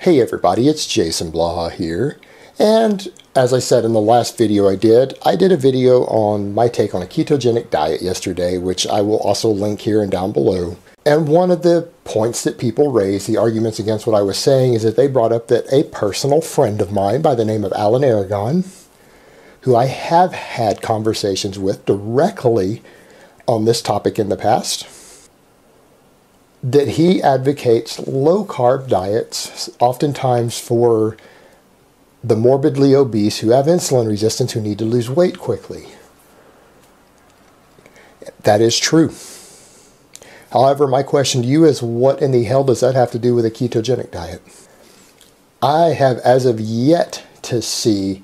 Hey everybody, it's Jason Blaha here, and as I said in the last video I did a video on my take on a ketogenic diet yesterday, which I will also link here and down below. And one of the points that people raised, the arguments against what I was saying, is that they brought up that a personal friend of mine by the name of Alan Aragon, who I have had conversations with directly on this topic in the past, that he advocates low-carb diets, oftentimes for the morbidly obese who have insulin resistance who need to lose weight quickly. That is true. However, my question to you is, what in the hell does that have to do with a ketogenic diet? I have as of yet to see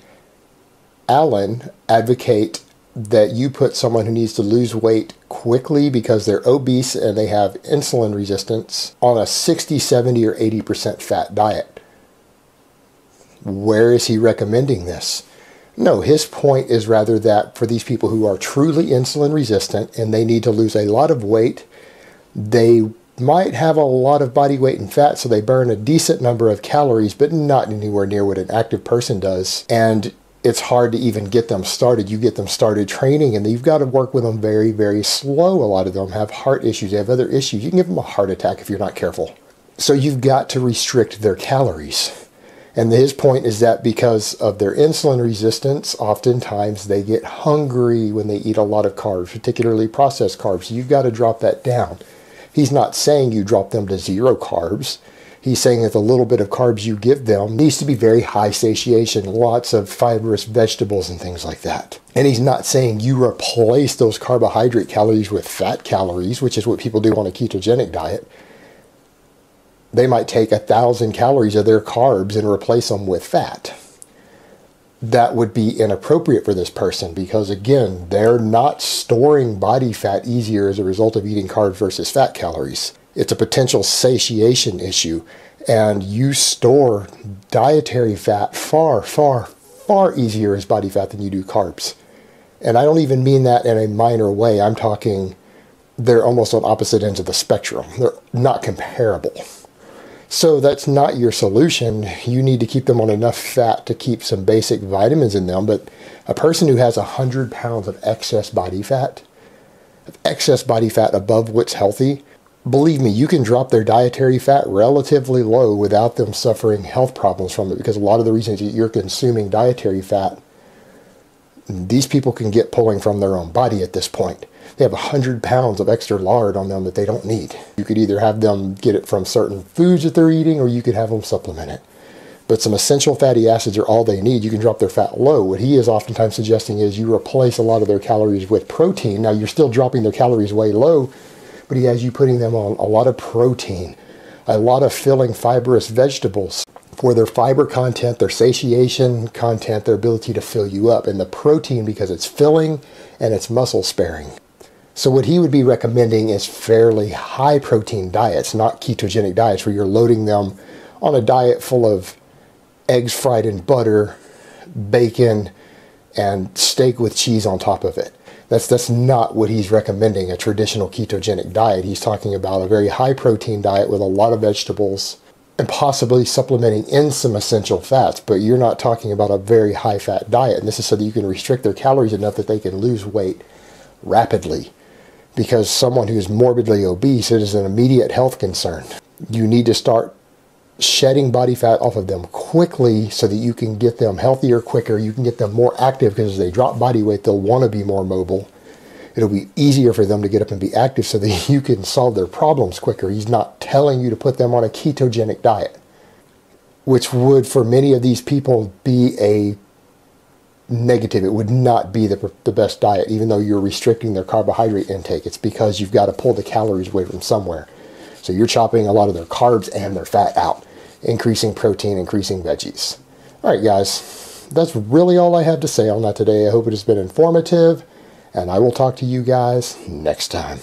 Alan advocate that you put someone who needs to lose weight quickly because they're obese and they have insulin resistance on a 60, 70, or 80% fat diet. Where is he recommending this? No, his point is rather that for these people who are truly insulin resistant and they need to lose a lot of weight, they might have a lot of body weight and fat, so they burn a decent number of calories, but not anywhere near what an active person does. And it's hard to even get them started. You get them started training and you've got to work with them very, very slow. A lot of them have heart issues. They have other issues. You can give them a heart attack if you're not careful. So you've got to restrict their calories. And his point is that because of their insulin resistance, oftentimes they get hungry when they eat a lot of carbs, particularly processed carbs. You've got to drop that down. He's not saying you drop them to 0 carbs. He's saying that the little bit of carbs you give them needs to be very high satiation, lots of fibrous vegetables and things like that. And he's not saying you replace those carbohydrate calories with fat calories, which is what people do on a ketogenic diet. They might take 1,000 calories of their carbs and replace them with fat. That would be inappropriate for this person because, again, they're not storing body fat easier as a result of eating carbs versus fat calories. It's a potential satiation issue, and you store dietary fat far, far, far easier as body fat than you do carbs. And I don't even mean that in a minor way. I'm talking they're almost on opposite ends of the spectrum. They're not comparable. So that's not your solution. You need to keep them on enough fat to keep some basic vitamins in them. But a person who has 100 pounds of excess body fat above what's healthy, believe me, you can drop their dietary fat relatively low without them suffering health problems from it, because a lot of the reasons that you're consuming dietary fat, these people can get pulling from their own body at this point. They have 100 pounds of extra lard on them that they don't need. You could either have them get it from certain foods that they're eating, or you could have them supplement it. But some essential fatty acids are all they need. You can drop their fat low. What he is oftentimes suggesting is you replace a lot of their calories with protein. Now, you're still dropping their calories way low, but he has you putting them on a lot of protein, a lot of filling fibrous vegetables for their fiber content, their satiation content, their ability to fill you up, and the protein because it's filling and it's muscle sparing. So what he would be recommending is fairly high protein diets, not ketogenic diets where you're loading them on a diet full of eggs fried in butter, bacon, and steak with cheese on top of it. That's not what he's recommending, a traditional ketogenic diet. He's talking about a very high protein diet with a lot of vegetables and possibly supplementing in some essential fats, but you're not talking about a very high fat diet. And this is so that you can restrict their calories enough that they can lose weight rapidly. Because someone who's morbidly obese, it is an immediate health concern. You need to start shedding body fat off of them quickly so that you can get them healthier quicker. You can get them more active because as they drop body weight, they'll want to be more mobile. It'll be easier for them to get up and be active so that you can solve their problems quicker. He's not telling you to put them on a ketogenic diet, which would, for many of these people, be a negative. It would not be the best diet, even though you're restricting their carbohydrate intake. It's because you've got to pull the calories away from somewhere. So you're chopping a lot of their carbs and their fat out, increasing protein, increasing veggies. All right, guys, that's really all I have to say on that today. I hope it has been informative, and I will talk to you guys next time.